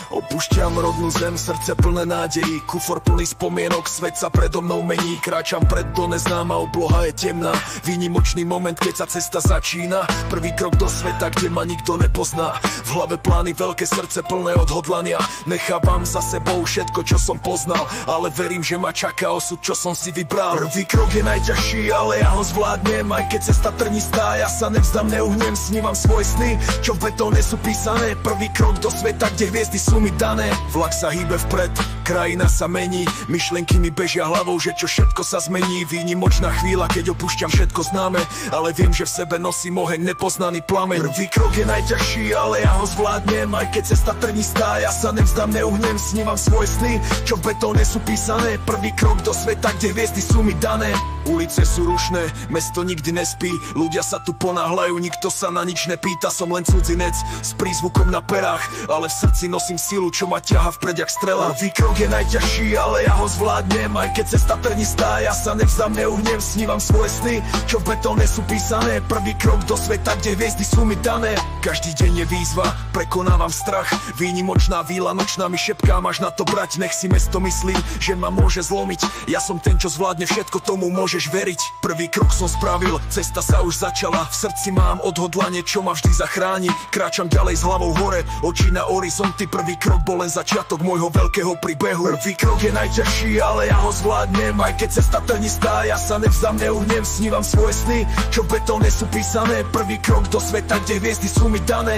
Opúšťam rodnú zem, srdce plné nádejí, kufor plný spomienok, svet sa predo mnou mení. Kráčam pred do neznáma, obloha je temná, výnimočný moment, keď sa cesta začína. Prvý krok do sveta, kde ma nikto nepozná. V hlave plány, veľké srdce plné odhodlania. Nechávam za sebou všetko, čo som poznal, ale verím, že ma čaká osud, čo som si vybral. Prvý krok je najťažší, ale ja ho zvládnem. Aj keď cesta trnistá, ja sa nevzdám, neuhnem. Snívam svoje sny, čo v betóne sú písané. Prvý krok do sveta, kde hviezdy sú mi dané. Vlak sa hýbe vpred, krajina sa mení. Myšlienky mi bežia hlavou, že čo všetko sa zmení. Výnimočná chvíľa, keď opúšťam všetko známe, ale viem, že v sebe nosím oheň, nepoznaný plameň. Prvý krok je najťažší, ale ja ho zvládnem. Aj keď cesta trnistá, ja sa nevzdám, neuhnem. Snívam svoje sny, čo v betóne sú písané. Prvý krok do sveta, kde hviezdy sú mi dané. Ulice sú rušné, mesto nikdy nespí. Ľudia sa tu ponáhľajú, nikto sa na nič nepýta. Som len cudzinec s prízvukom na perách, ale v srdci nosím silu, čo ma ťaha vpred jak strela. Prvý krok je najťažší, ale ja ho zvládnem. Aj keď cesta trnistá, ja sa nevzdám, neuhnem. Snívam svoje sny, čo v betóne sú písané. Prvý krok do sveta, kde hviezdy sú mi dané. Každý deň je výzva, prekonávam strach. Výnimočná víla nočná mi šepká, máš na to brať. Nech si mesto myslí, že ma môže zlomiť. Ja som ten, čo zvládne všetko, tomu môžeš veriť. Prvý krok som spravil, cesta sa už začala. V srdci mám odhodlanie, čo ma vždy zachráni. Kráčam ďalej s hlavou hore, oči na horizonty. Prvý krok bol len začiatok môjho veľkého príbehu. Prvý krok je najťažší, ale ja ho zvládnem. Aj keď cesta trnistá, ja sa nevzdám, neuhnem. Snívam svoje sny, čo v betóne sú písané. Prvý krok do sveta, kde hviezdy sú mi dané.